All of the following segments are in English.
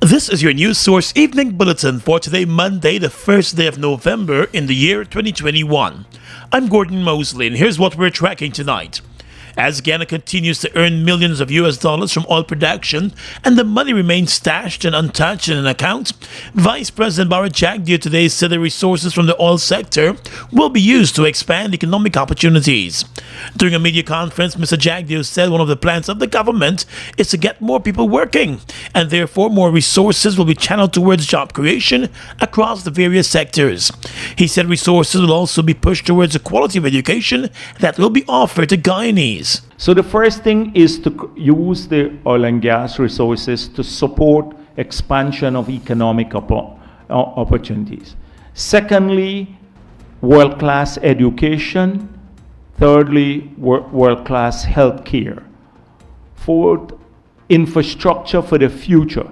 This is your news source evening bulletin for today, Monday, the first day of November in the year 2021. I'm Gordon Mosley, and here's what we're tracking tonight. As Guyana continues to earn millions of US dollars from oil production and the money remains stashed and untouched in an account, Vice President Barra Jagdeo today said the resources from the oil sector will be used to expand economic opportunities. During a media conference, Mr. Jagdeo said one of the plans of the government is to get more people working, and therefore more resources will be channeled towards job creation across the various sectors. He said resources will also be pushed towards the quality of education that will be offered to Guyanese. So the first thing is to use the oil and gas resources to support expansion of economic opportunities. Secondly, world-class education. Thirdly, world-class health care. Fourth, infrastructure for the future.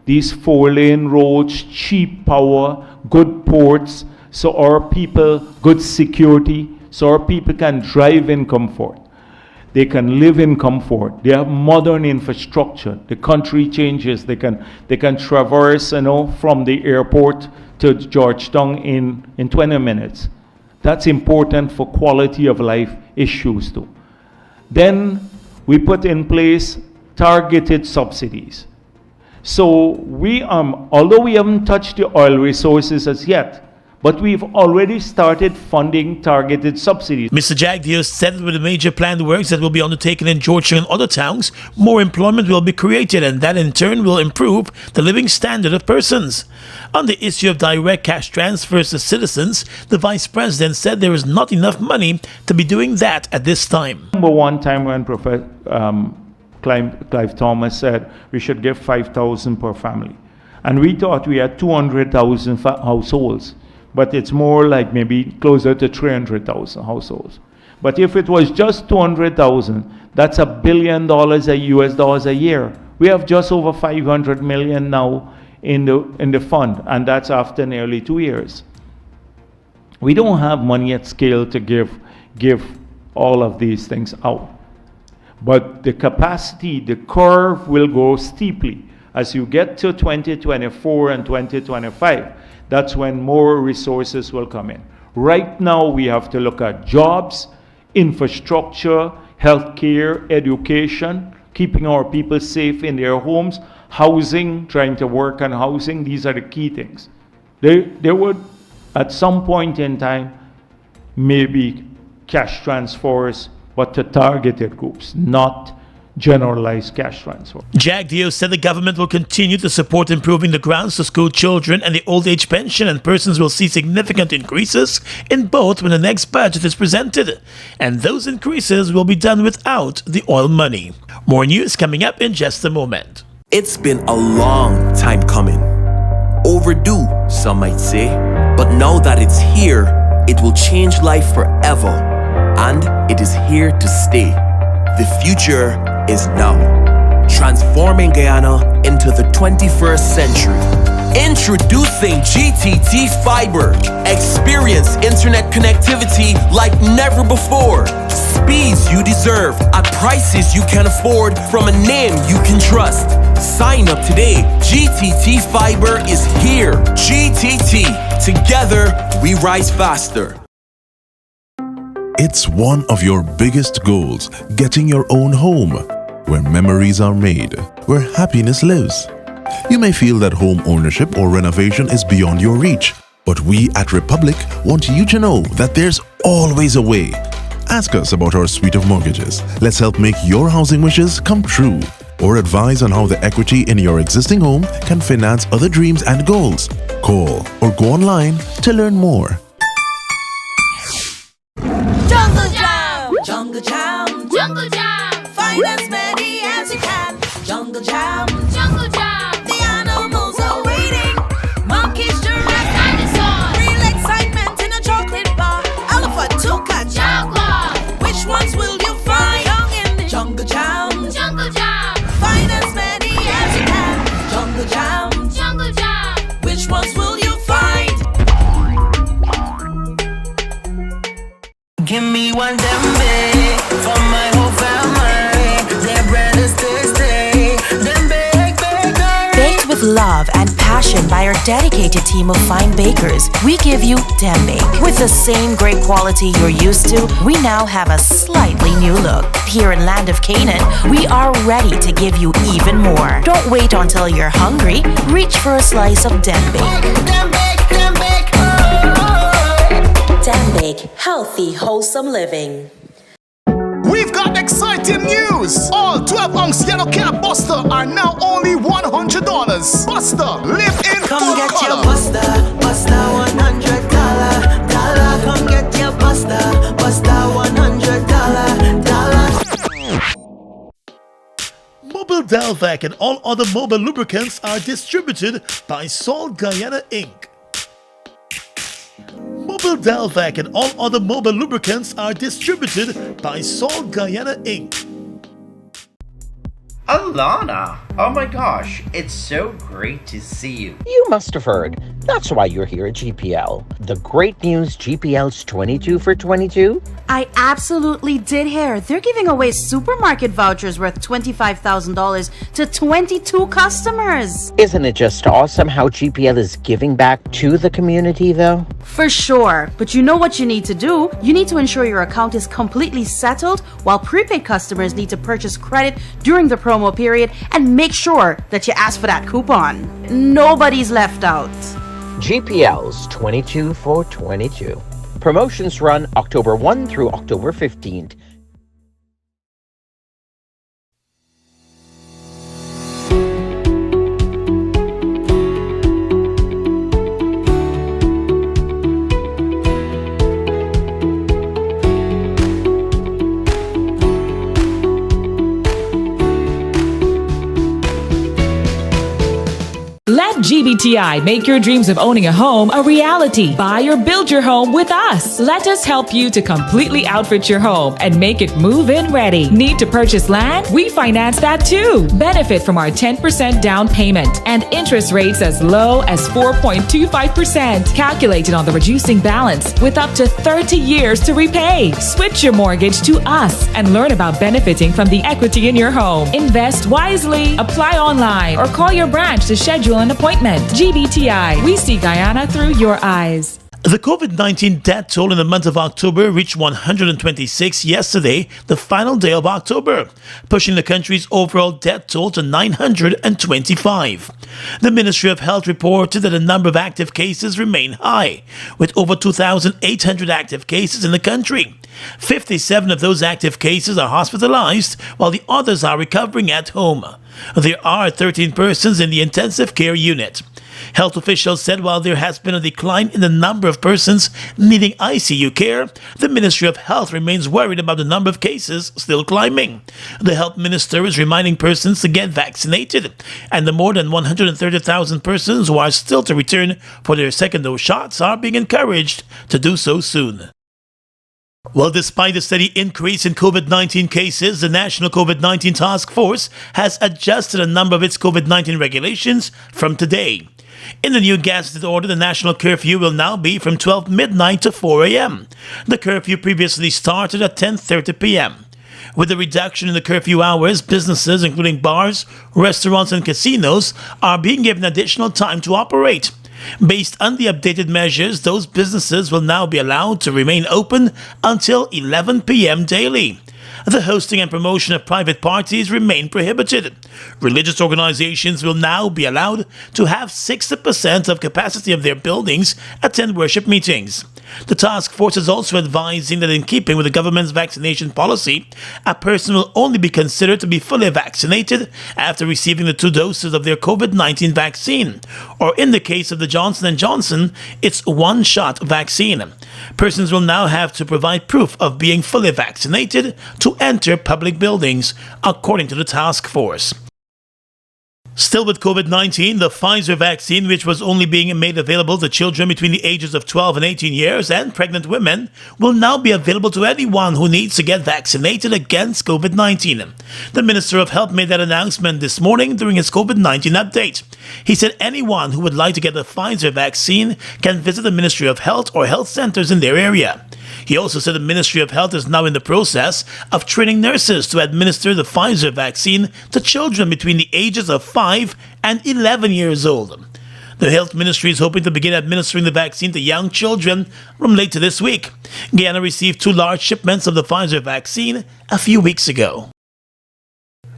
These 4-lane roads, cheap power, good ports, so our people, good security, so our people can drive in comfort. They can live in comfort. They have modern infrastructure. The country changes. They can traverse, from the airport to Georgetown in 20 minutes. That's important for quality of life issues too. Then we put in place targeted subsidies. So although we haven't touched the oil resources as yet, but we've already started funding targeted subsidies. Mr. Jagdeo said that with the major planned works that will be undertaken in Georgetown and other towns, more employment will be created, and that in turn will improve the living standard of persons. On the issue of direct cash transfers to citizens, the Vice President said there is not enough money to be doing that at this time. One time when Professor Clive Thomas said we should give $5,000 per family. And we thought we had 200,000 households. But it's more like maybe closer to 300,000 households. But if it was just 200,000, that's $1 billion US dollars a year. We have just over 500 million now in the fund, and that's after nearly 2 years. We don't have money at scale to give all of these things out. But the capacity, the curve will go steeply. As you get to 2024 and 2025, that's when more resources will come in. Right now, we have to look at jobs, infrastructure, healthcare, education, keeping our people safe in their homes, housing, trying to work on housing. These are the key things. There would, at some point in time, maybe cash transfers, but to targeted groups, not generalized cash transfer. Jagdeo said the government will continue to support improving the grounds to school children and the old age pension, and persons will see significant increases in both when the next budget is presented. And those increases will be done without the oil money. More news coming up in just a moment. It's been a long time coming. Overdue, some might say. But now that it's here, it will change life forever. And it is here to stay. The future is now, transforming Guyana into the 21st century. Introducing GTT Fiber. Experience internet connectivity like never before. Speeds you deserve at prices you can afford from a name you can trust. Sign up today. GTT Fiber is here. GTT. Together, we rise faster. It's one of your biggest goals, getting your own home, where memories are made, where happiness lives. You may feel that home ownership or renovation is beyond your reach, but we at Republic want you to know that there's always a way. Ask us about our suite of mortgages. Let's help make your housing wishes come true, or advise on how the equity in your existing home can finance other dreams and goals. Call or go online to learn more. Jungle Jam, Jungle Jam. Find as many as you can. Jungle Jam, Jungle Jam. The animals are waiting. Monkeys, giraffes, dinosaurs. Real excitement in a chocolate bar. Elephant, toucan, jaguar. Which ones will you find? Young in the Jungle Jam, Jungle Jam. Find as many as you can. Jungle Jam, Jungle Jam. Which ones will you find? Give me one dembe for my whole family. Their bread is tasty. Them bake, bake, Baked with love and passion by our dedicated team of fine bakers, we give you Dembake. With the same great quality you're used to, we now have a slightly new look. Here in Land of Canaan, we are ready to give you even more. Don't wait until you're hungry. Reach for a slice of Dembake. Dembake, healthy, wholesome living. We've got exciting news! All 12-ounce yellow cab Buster are now only $100. Buster, live in Come full get color. your Buster, $100. Come get your Buster, $100. Mobile Delvac and all other mobile lubricants are distributed by Salt Guyana Inc. Mobile Delvac and all other mobile lubricants are distributed by Salt Guyana Inc. Alana! Oh my gosh, it's so great to see you. You must have heard. That's why you're here at GPL. The great news, GPL's 22 for 22. I absolutely did hear. They're giving away supermarket vouchers worth $25,000 to 22 customers. Isn't it just awesome how GPL is giving back to the community, though? For sure. But you know what you need to do? You need to ensure your account is completely settled, while prepaid customers need to purchase credit during the promo period, and make sure that you ask for that coupon. Nobody's left out. GPL's 22 for 22. Promotions run October 1 through October 15th. Let GBTI make your dreams of owning a home a reality. Buy or build your home with us. Let us help you to completely outfit your home and make it move-in ready. Need to purchase land? We finance that too. Benefit from our 10% down payment and interest rates as low as 4.25%. Calculated on the reducing balance with up to 30 years to repay. Switch your mortgage to us and learn about benefiting from the equity in your home. Invest wisely. Apply online or call your branch to schedule an appointment. GBTI, we see Guyana through your eyes. The COVID-19 death toll in the month of October reached 126 yesterday, the final day of October, pushing the country's overall death toll to 925. The Ministry of Health reported that the number of active cases remain high, with over 2,800 active cases in the country. 57 of those active cases are hospitalized, while the others are recovering at home. There are 13 persons in the intensive care unit. Health officials said while there has been a decline in the number of persons needing ICU care, the Ministry of Health remains worried about the number of cases still climbing. The health minister is reminding persons to get vaccinated, and the more than 130,000 persons who are still to return for their second dose shots are being encouraged to do so soon. Well, despite the steady increase in COVID-19 cases, the National COVID-19 Task Force has adjusted a number of its COVID-19 regulations from today. In the new gazetted order, the national curfew will now be from 12 midnight to 4 a.m. The curfew previously started at 10:30 p.m. With the reduction in the curfew hours, businesses, including bars, restaurants, and casinos, are being given additional time to operate. Based on the updated measures, those businesses will now be allowed to remain open until 11 p.m. daily. The hosting and promotion of private parties remain prohibited. Religious organizations will now be allowed to have 60% of capacity of their buildings attend worship meetings. The task force is also advising that in keeping with the government's vaccination policy, a person will only be considered to be fully vaccinated after receiving the 2 doses of their COVID-19 vaccine, or in the case of the Johnson & Johnson, it's 1-shot vaccine. Persons will now have to provide proof of being fully vaccinated to enter public buildings, according to the task force. Still with COVID-19, the Pfizer vaccine, which was only being made available to children between the ages of 12 and 18 years and pregnant women, will now be available to anyone who needs to get vaccinated against COVID-19. The Minister of Health made that announcement this morning during his COVID-19 update. He said anyone who would like to get the Pfizer vaccine can visit the Ministry of Health or health centers in their area. He also said the Ministry of Health is now in the process of training nurses to administer the Pfizer vaccine to children between the ages of 5 and 11 years old. The health ministry is hoping to begin administering the vaccine to young children from later this week. Guyana received 2 large shipments of the Pfizer vaccine a few weeks ago.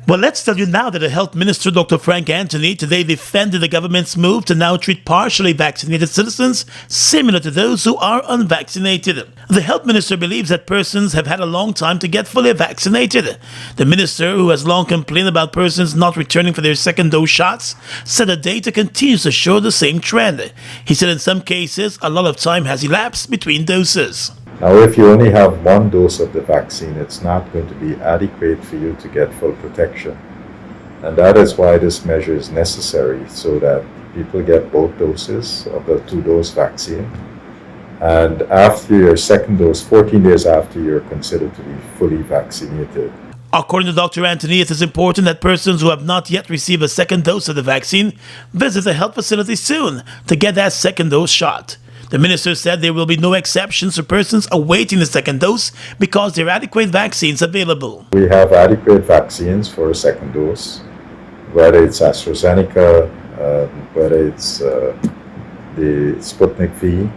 Well, let's tell you now that the Health Minister, Dr. Frank Anthony, today defended the government's move to now treat partially vaccinated citizens similar to those who are unvaccinated. The Health Minister believes that persons have had a long time to get fully vaccinated. The Minister, who has long complained about persons not returning for their second dose shots, said the data continues to show the same trend. He said in some cases, a lot of time has elapsed between doses. Now, if you only have one dose of the vaccine, it's not going to be adequate for you to get full protection. And that is why this measure is necessary, so that people get both doses of the 2-dose vaccine. And after your second dose, 14 days after, you're considered to be fully vaccinated. According to Dr. Anthony, it is important that persons who have not yet received a second dose of the vaccine visit the health facility soon to get that second dose shot. The minister said there will be no exceptions for persons awaiting the second dose because there are adequate vaccines available. We have adequate vaccines for a second dose, whether it's AstraZeneca, whether it's the Sputnik V,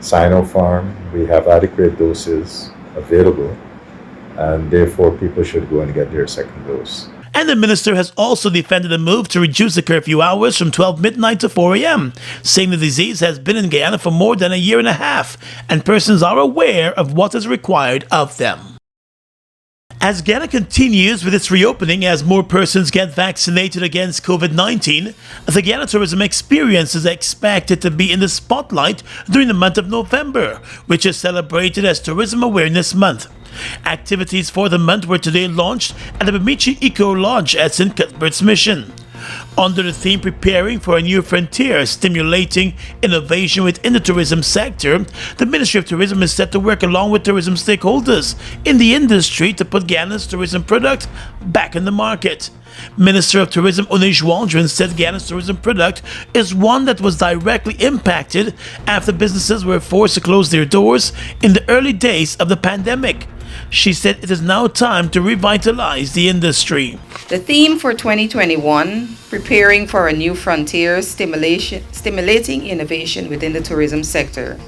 Sinopharm. We have adequate doses available, and therefore people should go and get their second dose. And the minister has also defended a move to reduce the curfew hours from 12 midnight to 4 a.m., saying the disease has been in Guyana for more than a year and a half, and persons are aware of what is required of them. As Guyana continues with its reopening as more persons get vaccinated against COVID-19, the Guyana tourism experience is expected to be in the spotlight during the month of November, which is celebrated as Tourism Awareness Month. Activities for the month were today launched at the Bemichi Eco Lodge at St. Cuthbert's Mission. Under the theme Preparing for a New Frontier, Stimulating Innovation Within the Tourism Sector, the Ministry of Tourism is set to work along with tourism stakeholders in the industry to put Guyana's tourism product back in the market. Minister of Tourism Onish Waldron said Guyana's tourism product is one that was directly impacted after businesses were forced to close their doors in the early days of the pandemic. She said it is now time to revitalize the industry. The theme for 2021, Preparing for a New Frontier, Stimulating Innovation Within the Tourism Sector,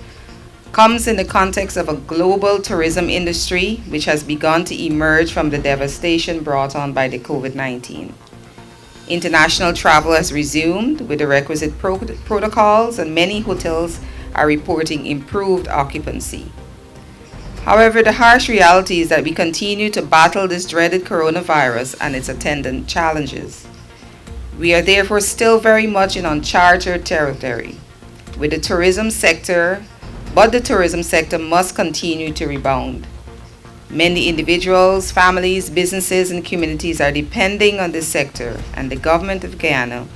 comes in the context of a global tourism industry which has begun to emerge from the devastation brought on by the COVID-19. International travel has resumed with the requisite protocols, and many hotels are reporting improved occupancy. However, the harsh reality is that we continue to battle this dreaded coronavirus and its attendant challenges. We are therefore still very much in uncharted territory with the tourism sector, but the tourism sector must continue to rebound. Many individuals, families, businesses, and communities are depending on this sector, and the government of Guyana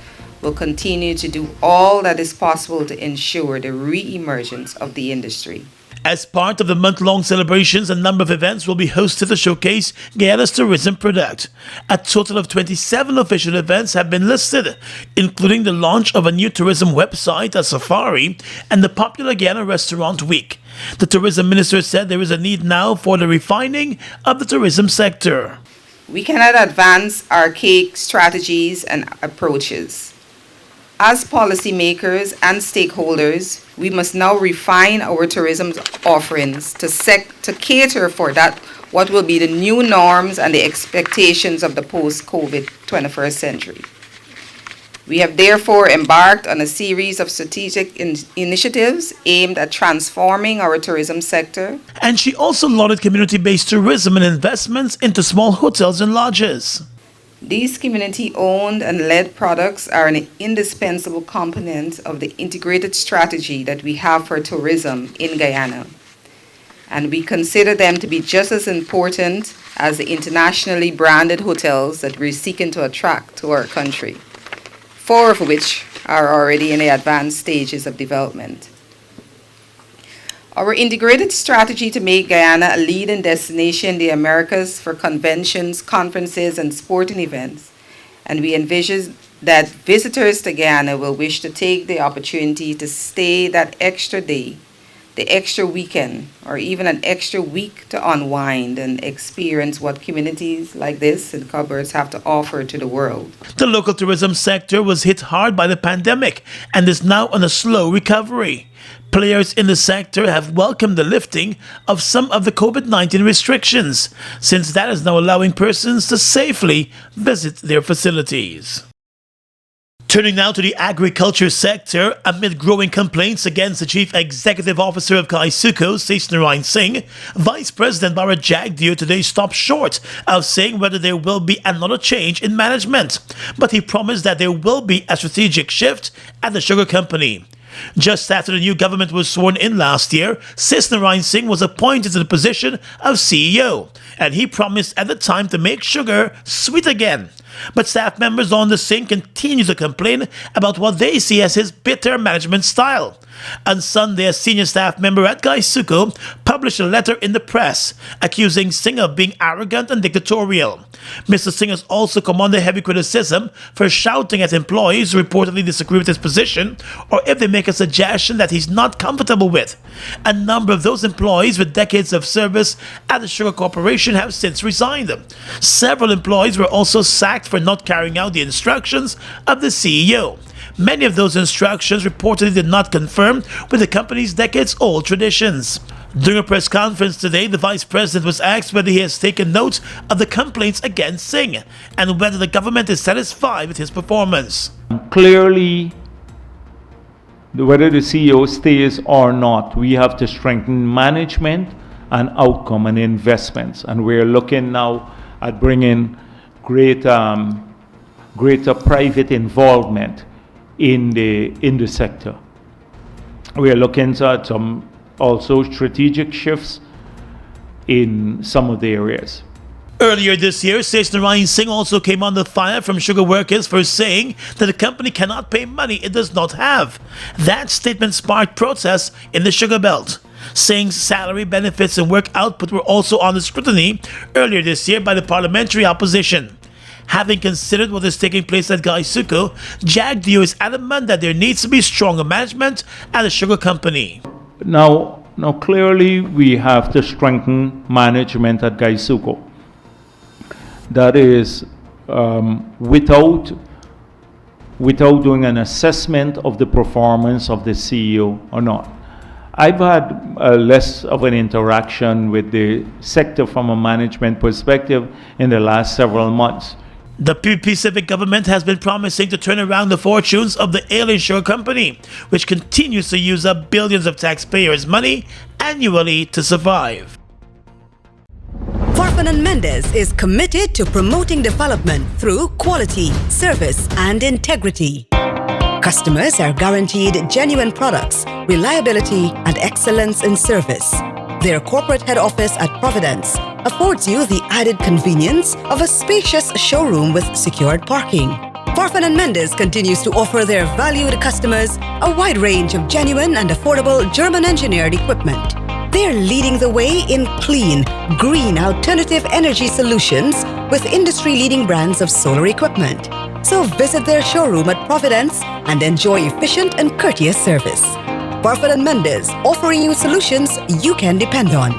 will continue to do all that is possible to ensure the re-emergence of the industry. As part of the month-long celebrations, a number of events will be hosted to showcase Guyana's tourism product. A total of 27 official events have been listed, including the launch of a new tourism website, a safari, and the popular Guyana Restaurant Week. The tourism minister said there is a need now for the refining of the tourism sector. We cannot advance archaic strategies and approaches. As policymakers and stakeholders, we must now refine our tourism offerings to cater for that what will be the new norms and the expectations of the post-COVID 21st century. We have therefore embarked on a series of strategic initiatives aimed at transforming our tourism sector. And she also lauded community-based tourism and investments into small hotels and lodges. These community-owned and led products are an indispensable component of the integrated strategy that we have for tourism in Guyana. And we consider them to be just as important as the internationally branded hotels that we're seeking to attract to our country, 4 of which are already in the advanced stages of development. Our integrated strategy to make Guyana a leading destination in the Americas for conventions, conferences, and sporting events, and we envision that visitors to Guyana will wish to take the opportunity to stay that extra day the extra weekend or even an extra week to unwind and experience what communities like this in cupboards have to offer to the world. The local tourism sector was hit hard by the pandemic and is now on a slow recovery. Players in the sector have welcomed the lifting of some of the COVID-19 restrictions, since that is now allowing persons to safely visit their facilities. Turning now to the agriculture sector, amid growing complaints against the Chief Executive Officer of Kaisuko, Sesnarayan Singh, Vice President Bharat Jagdeo today stopped short of saying whether there will be another change in management, but he promised that there will be a strategic shift at the sugar company. Just after the new government was sworn in last year, Sesnarayan Singh was appointed to the position of CEO, and he promised at the time to make sugar sweet again. But staff members on the Singh continue to complain about what they see as his bitter management style. On Sunday, a senior staff member at Kaisuko published a letter in the press accusing Singh of being arrogant and dictatorial. Mr. Singh has also come under heavy criticism for shouting at employees who reportedly disagree with his position or if they make a suggestion that he's not comfortable with. A number of those employees with decades of service at the Sugar Corporation have since resigned. Several employees were also sacked for not carrying out the instructions of the CEO. Many of those instructions reportedly did not conform with the company's decades-old traditions. During a press conference today, the vice president was asked whether he has taken note of the complaints against Singh and whether the government is satisfied with his performance. Clearly, whether the CEO stays or not, we have to strengthen management and outcome and investments. And we're looking now at bringing greater private involvement in the sector. We are looking at some also strategic shifts in some of the areas. Earlier this year, Sesnarayan Singh also came under fire from sugar workers for saying that the company cannot pay money it does not have. That statement sparked protests in the sugar belt. Singh's salary, benefits and work output were also under scrutiny earlier this year by the parliamentary opposition. Having considered what is taking place at Kaisuko, Jagdeo is adamant that there needs to be stronger management at the sugar company. Now clearly we have to strengthen management at Kaisuko. That is without doing an assessment of the performance of the CEO or not. I've had less of an interaction with the sector from a management perspective in the last several months. The PPP civic government has been promising to turn around the fortunes of the ailing sugar company, which continues to use up billions of taxpayers' money annually to survive. Farfan and Mendes is committed to promoting development through quality, service, and integrity. Customers are guaranteed genuine products, reliability, and excellence in service. Their corporate head office at Providence affords you the added convenience of a spacious showroom with secured parking. Farfan and Mendes continues to offer their valued customers a wide range of genuine and affordable German-engineered equipment. They're leading the way in clean, green alternative energy solutions with industry-leading brands of solar equipment. So visit their showroom at Providence and enjoy efficient and courteous service. Farfan and Mendes, offering you solutions you can depend on.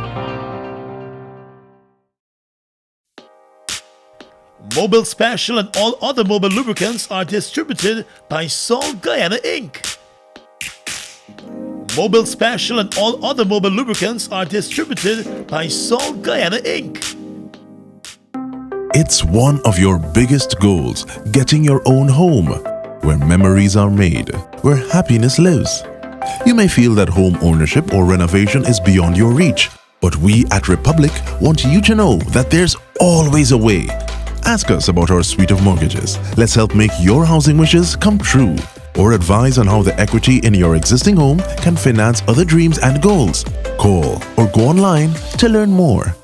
Mobile Special and all other mobile lubricants are distributed by Sol Guyana Inc. Mobile Special and all other mobile lubricants are distributed by Sol Guyana Inc. It's one of your biggest goals, getting your own home, where memories are made, where happiness lives. You may feel that home ownership or renovation is beyond your reach, but we at Republic want you to know that there's always a way. Ask us about our suite of mortgages. Let's help make your housing wishes come true. Or advise on how the equity in your existing home can finance other dreams and goals. Call or go online to learn more.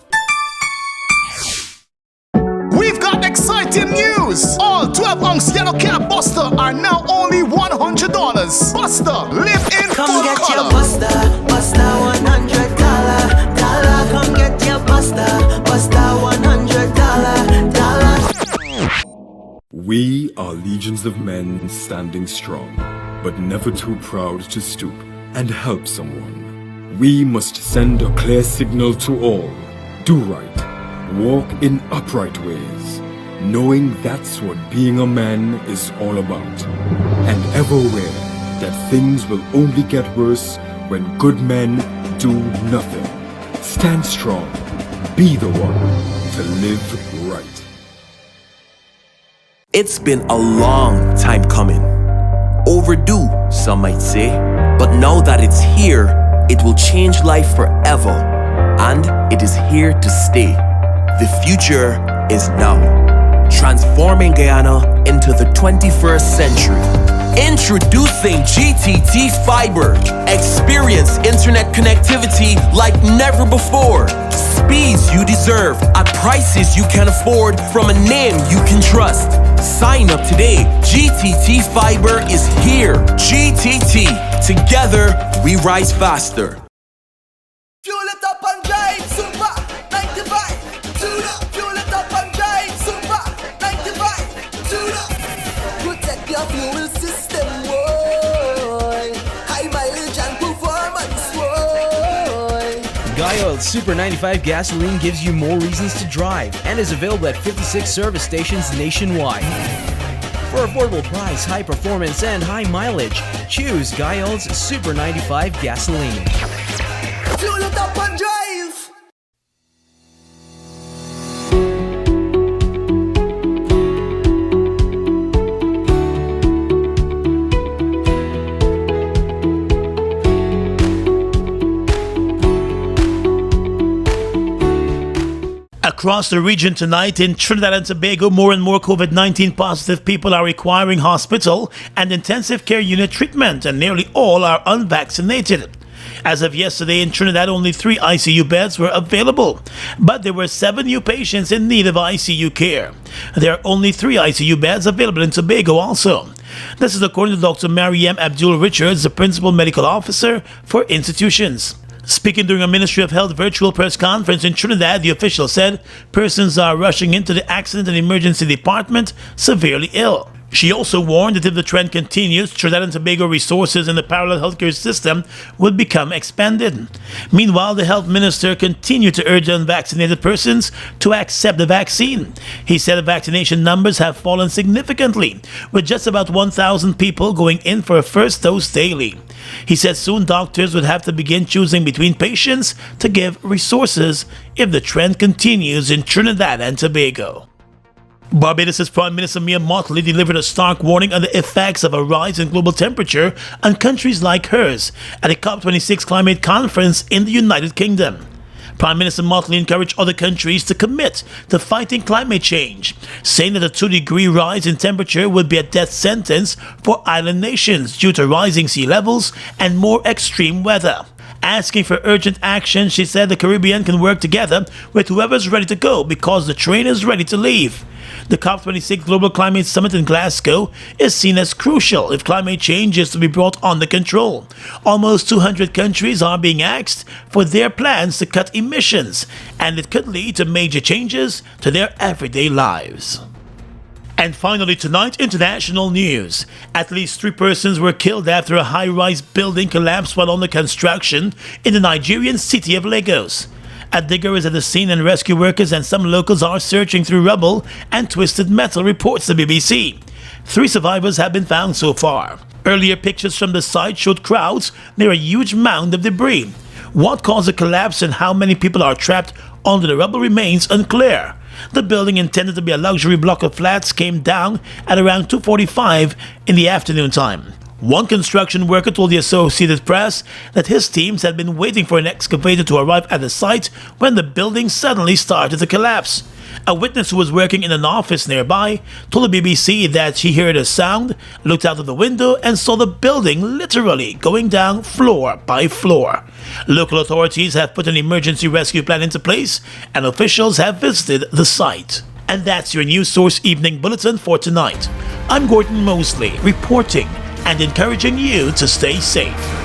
We've got exciting news! All 12-ounce yellow cab Buster are now only $100. Buster, live in Come full get color. your Buster, Buster $100. Come get your Buster, Buster $100. We are legions of men standing strong, but never too proud to stoop and help someone. We must send a clear signal to all. Do right. Walk in upright ways, knowing that's what being a man is all about. And ever aware that things will only get worse when good men do nothing. Stand strong. Be the one to live right. It's been a long time coming. Overdue, some might say. But now that it's here, it will change life forever. And it is here to stay. The future is now. Transforming Guyana into the 21st century. Introducing GTT Fiber. Experience internet connectivity like never before. Speeds you deserve at prices you can afford from a name you can trust. Sign up today. GTT Fiber is here. GTT. Together, we rise faster. Fuel it up and drive, super 95 to the. Fuel it up and drive, super 95 to the. Protect your fuel system, boy. High mileage and performance, boy. Guy Oil Super 95 gasoline gives you more reasons to drive and is available at 56 service stations nationwide. For affordable price, high performance, and high mileage, choose Guy Oil's Super 95 gasoline. Fuel it up and drive. Across the region tonight in Trinidad and Tobago, more and more COVID-19 positive people are requiring hospital and intensive care unit treatment, and nearly all are unvaccinated. As of yesterday in Trinidad, only 3 ICU beds were available, but there were 7 new patients in need of ICU care. There are only 3 ICU beds available in Tobago also. This is according to Dr. Mariam Abdul Richards, the Principal Medical Officer for Institutions. Speaking during a Ministry of Health virtual press conference in Trinidad, the official said persons are rushing into the Accident and Emergency Department severely ill. She also warned that if the trend continues, Trinidad and Tobago resources in the parallel healthcare system would become expanded. Meanwhile, the health minister continued to urge unvaccinated persons to accept the vaccine. He said the vaccination numbers have fallen significantly, with just about 1,000 people going in for a first dose daily. He said soon doctors would have to begin choosing between patients to give resources if the trend continues in Trinidad and Tobago. Barbados' Prime Minister Mia Mottley delivered a stark warning on the effects of a rise in global temperature on countries like hers at the COP26 climate conference in the United Kingdom. Prime Minister Mottley encouraged other countries to commit to fighting climate change, saying that a 2-degree rise in temperature would be a death sentence for island nations due to rising sea levels and more extreme weather. Asking for urgent action, she said the Caribbean can work together with whoever's ready to go because the train is ready to leave. The COP26 Global Climate Summit in Glasgow is seen as crucial if climate change is to be brought under control. Almost 200 countries are being asked for their plans to cut emissions, and it could lead to major changes to their everyday lives. And finally tonight, international news. At least 3 persons were killed after a high-rise building collapsed while under construction in the Nigerian city of Lagos. A digger is at the scene and rescue workers and some locals are searching through rubble and twisted metal, reports the BBC. 3 survivors have been found so far. Earlier pictures from the site showed crowds near a huge mound of debris. What caused the collapse and how many people are trapped under the rubble remains unclear. The building, intended to be a luxury block of flats, came down at around 2:45 in the afternoon time. One construction worker told the Associated Press that his teams had been waiting for an excavator to arrive at the site when the building suddenly started to collapse. A witness who was working in an office nearby told the BBC that she heard a sound, looked out of the window and saw the building literally going down floor by floor. Local authorities have put an emergency rescue plan into place and officials have visited the site. And that's your News Source Evening Bulletin for tonight. I'm Gordon Mosley, reporting and encouraging you to stay safe.